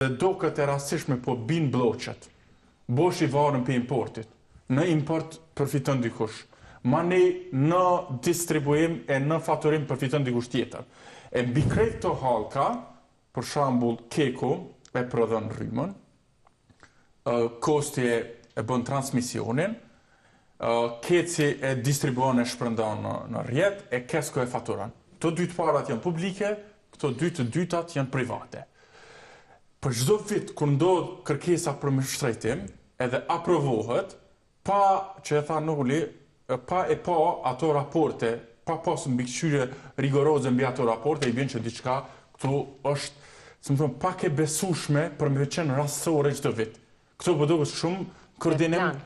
Dhe do këtë e rastishme po bin bloqet, bosh i varën për importit, në import përfiton dikush, ma ne në distribuim e në faturim përfiton dikush tjetër. E mbi krejt të halka, për shambull Keko e prodhon rrymën, Kosti e bën transmisionin, Keci e distribuon e shpërndan në rjet, e Kesko e faturan. Këto dy të parat janë publike, këto dy të dytat janë private. Për çdo vit kur ndodh kërkesa për mbështetim, edhe aprovohet, pa që e tha Noli, pa ato raporte, pa pas mbikëqyrje rigoroze mbi ato raporte, i bën që diçka këtu është, si më thonë, pak e besueshme për me qenë rastësore çdo vit. Këto po duket shumë koordinim,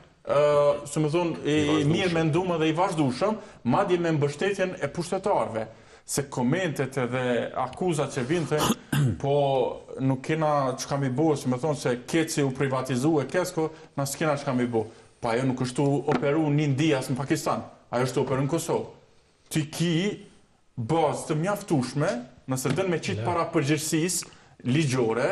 si më thonë, i mirë menduar dhe i vazhdueshëm, madje me mbështetjen e pushtetarëve. Se komentet edhe akuzat që vinte, po nuk kena që kam i bo, si me thonë se Keci u privatizu e Kesko, na s'kena që kam i bo. Pa ajo nuk është operu një ndijas në Pakistan, ajo është operu në Kosovë. Ty ki bazë të mjaftueshme, nëse dën me qitë para përgjegjësis ligjore,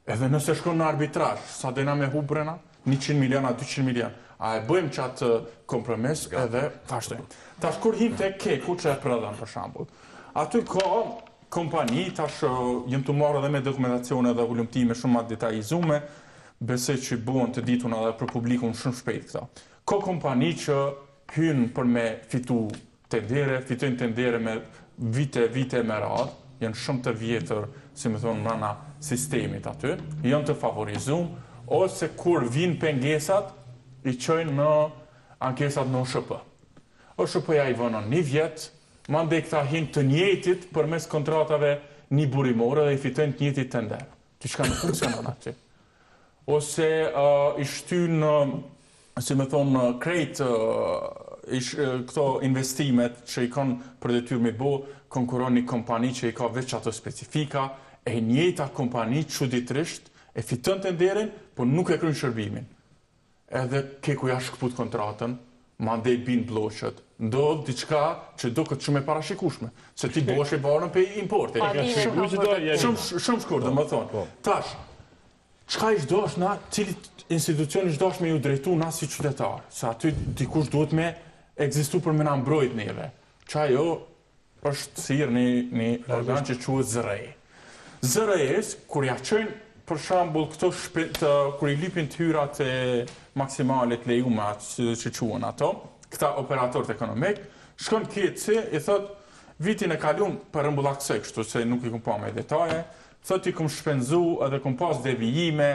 edhe nëse shkon në arbitrazh, sa dena me hubrena, 100 miliona, 200 miliona. A e bëjmë qatë kompromis edhe tashtojmë. Tash kur him të Keku që e prodhon për shembull. Aty ka kompani, tash jem të marrë edhe me dokumentacione dhe ullumtime shumë ma detajzume, besoj që buon të ditun edhe për publikun shumë shpejt këta. Ka kompani që hynë për me fitu tendere, fitojnë tendere me vite me radhë, janë shumë të vjetër, si me thonë, nëna sistemit aty, janë të favorizum, ose kur vinë pengesat, i qojnë në ankesat në OSHP. OSHP-ja i vënë një vjetë, mande këta hinë të njëjtit për mes kontratave një burimore dhe i fitojnë të njëjtit tender. Që shka në funksionon aty. Ose i shtynë, si me thonë, krejt këto investimet që i kanë për detyrë me bo, konkuron një kompani që i ka veç ato specifika, e njëjta kompani çuditërisht e fiton tenderin, por nuk e kryen shërbimin. Edhe Keku ja shkput kontratën, mandej bin bloqet. Ndodh diçka që do këtë shumë e parashikueshme, se ti bosh e varën për importe. Shumë shkurt, dhe më thonë. Tash, çka ish dosh na, cilit institucion ish dosh me ju drejtu na si qytetar, se aty dikush duhet me ekzistu për me na mbrojt neve. Qa jo është thirr një organ që quhet ZRE. ZRE-s, kur ja qëjnë, për shambull, këto kur i lipin të hyrat e maksimalit lejumat që quhen ato, këta operatorët ekonomik, shkon Keci, i thot, vitin e kalun për rëmbullakse kështu, se nuk i kum pa me detaje, thot i kum shpenzu, edhe kum pas devijime,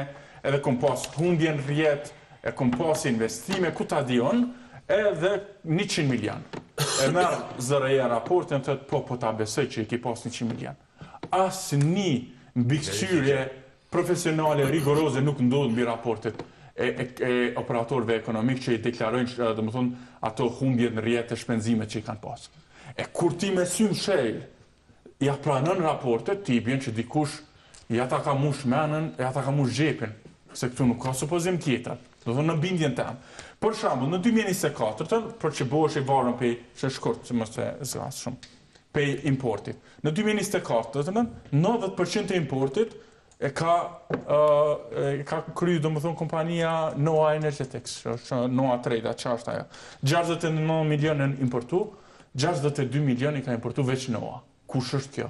edhe kum pas humbje në rjet, e kum pas investime, ku ta dion, edhe 100 milion. E merë ZRE raportin, thot, po ta besoj që i ki pas 100 milion. Asë një mbikëqyrje profesionale, rigoroze nuk ndodhë mbi raportet e operatorëve ekonomik që i deklarojnë, dhe më thonë, ato humbjet në rjetë e shpenzimet që i kanë pasë. E kur ti me symë shejl, ja pranën raportet, ti i bjen që dikush, ja ta ka mush menën, ja ta ka mush gjepin, se këtu nuk ka supozim tjetër, dhe thonë në bindjen tem. Për shambull, në 2024, për që bosh i varën pe, që shkurt, që mështë e zgasë shumë, pe importit. Në 2024, 90% e importit, e ka kryu, do më thonë, kompania Noa Energetics, Noa Trade, që është ajo. 69 milionë importu, 62 milionë i ka importu veç Noa. Kush është kjo?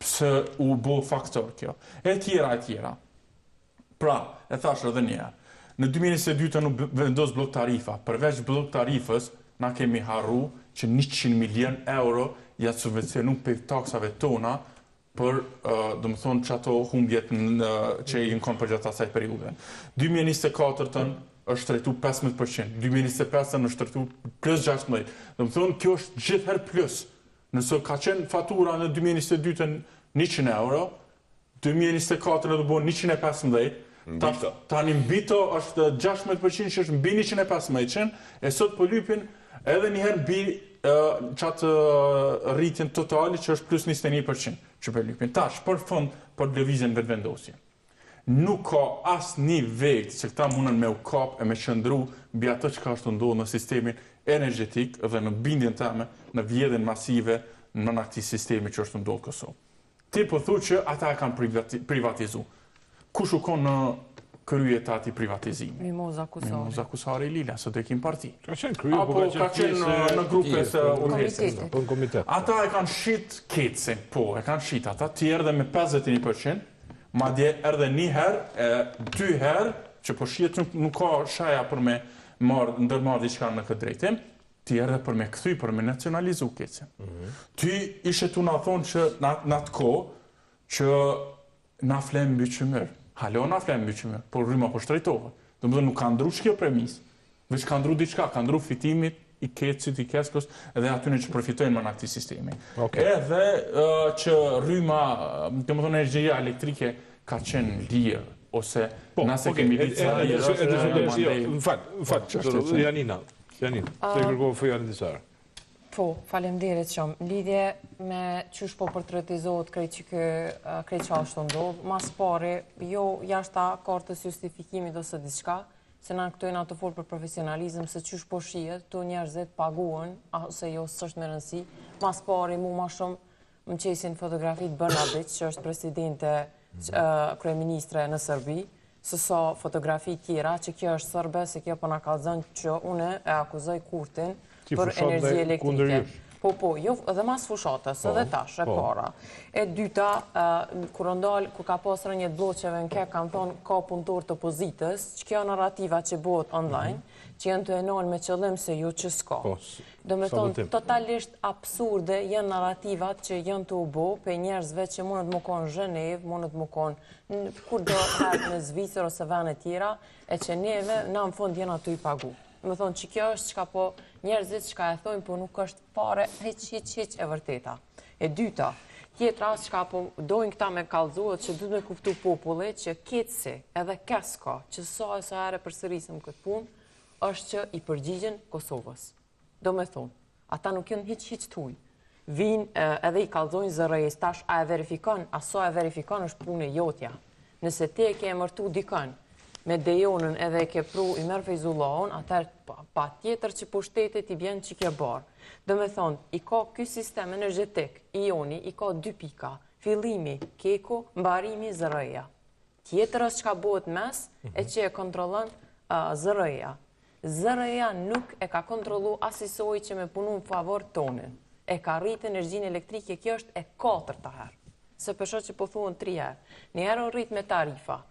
Pse u bo faktor kjo? E tjera. Pra, e thash edhe njerë, në 2022 nuk vendos blok tarifa, përveç blok tarifës, na kemi harru që 100 milion euro jatë subvencionu për taksave tona, për, do më thonë, që ato humbjet që i në konë për gjatë asaj periude. 2024 është tretu 15%, 2025 është tretu plus 16%. Do më thonë, kjo është gjithher plus. Nëse ka qenë fatura në 2022 100 euro, 2024 do bënë 115, tani mbito është 16% që është mbi 115, e sot po lypin edhe njëherë mbi qatë rritjen totali që është plus 21% që për lypin. Tash, për fund, për lëvizjen vetë vendosje. Nuk ka asë një vejt që këta mundën me u kap e me qëndru mbi ato që ka është ndodhë në sistemin energetik dhe në bindjen teme në vjedhen masive në këtij sistemi që është ndodhë Kosovë. Ti po thu që ata e kanë privatizu. kush u konë në krye të ati privatizimi? Mimoza Kusari. Mimoza Kusari Lila, së të kim parti. Ka qenë krye, Apo ka qenë në grupet urgjencës. Po në komitet. Ata e kanë shit kecin, po, e kanë shit ata, ti erdhe me 51%, madje erdhe një herë, 2 herë, që po shihet nuk ka shaja për me ndërmarrë diçka në këtë drejtim, ti erdhe për me kthy, për me nacionalizu kecin. Ti ishe tu na thonë që në atë kohë që na flem mbi qymër. Halo na flem mbi qymër, por rryma po shtrejtohet. Domethënë nuk ka ndru kjo premis, veç ka ndru diçka, ka ndru fitimit i kecit, i keskos, edhe atyne që profitojnë më në këtij sistemi. Edhe që rryma, domethënë energjia elektrike ka qenë lirë, ose nëse kemi ditë Më fal, Janina, të kërkova fjalën disa herë. Po, faleminderit shumë. Lidhje me qysh po portretizohet krejt që ashtu ndodh, mas pari, jo jashta kartës justifikimit ose diçka, se na këtojnë ato folë për profesionalizëm, se qysh po shihet, tu njerëzit paguën, ose jo s'është me rëndësi. Mas pari, mu ma shumë më qesin fotografit Bërnabic, që është presidente kryeministre në Serbi, sësa fotografi tjera, që kjo është sërbe, se kjo po na kallëzon që une e akuzoj Kurtin për energji elektrike. Po, jo, edhe mas fushatës, edhe tash, e para. E dyta, kur ka pasur një bloqeve në ke, kanë thonë ka punëtor të opozitës, që kjo narrativa që bëhet online, që janë të enon me qëllim se jo që s'ka. Do me thonë, totalisht absurde janë narrativat që janë të ubo për njerëzve që mundet më konë Zhenev, mundet më konë kur do herë në Zvicër ose vene tjera, e që neve na në fund janë aty i pagu. Me thonë që kjo është qka po njerëzit qka e thojnë, po nuk është fare heq e vërteta. E dyta, tjetra qka po dojnë këta me kallëzohet që duhet me kuftu popullit që ketësi edhe keska që sa e sa ere përsërisëm këtë punë, është që i përgjigjen Kosovës. Do me thonë, ata nuk janë hiq të huj. Vinë edhe i kallëzojnë zërëjës, tash a e verifikon, a sa e verifikon është punë e jotja. Nëse te ke emërtu dikën, me dejonën edhe ke pru i merë Fejzullahun, atër pa tjetër që po shtetit i bjenë që ke barë. Do me thonë, i ka ky sistem energetik, ioni, i ka 2 pika, fillimi, keku, mbarimi, zërëja. Tjetër është që ka bëhet mes, e që e kontrolën zërëja. Zërëja nuk e ka kontrolu asisoj që me punu në favor tonin. E ka rritë energjin elektrike, kjo është e 4 herë. Se përsho që po thuën 3 herë. Një herë rritë me tarifa.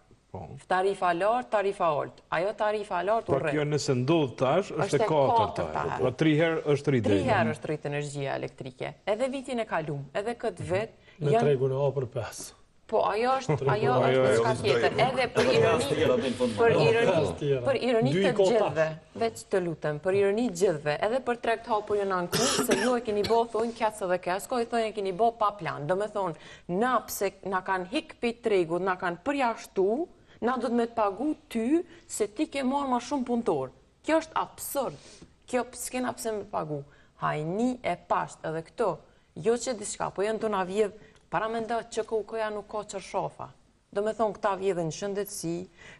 Tarifa lartë, tarifa oltë. Ajo tarifa lartë u rritë. Pra kjo nëse ndodhë tash, është e 4 herë. Pra 3 herë është rritë. 3 herë është rritë energjia elektrike. Edhe vitin e kalum, edhe këtë vit... Në tregun e o për 5. Po, ajo është shka tjetër. Edhe për ironi të gjithve, veç të lutem, për ironi të gjithve, edhe për trekt hapur jë në anku, se jo e keni bo, thojnë kjatës edhe kesko, i thojnë e keni bo pa plan. Do me thonë, na pse na kanë hik për tregut, na kanë përjashtu, na do të me të pagu ty, se ti ke marrë ma shumë punëtor. Kjo është absurd. Kjo s'kena pse me të pagu. Hajni e pasht edhe këto, jo që diçka, po jenë të na vjedh, para me nda që koja nuk ka qërshofa. Do me thonë këta vjedhin shëndetësi,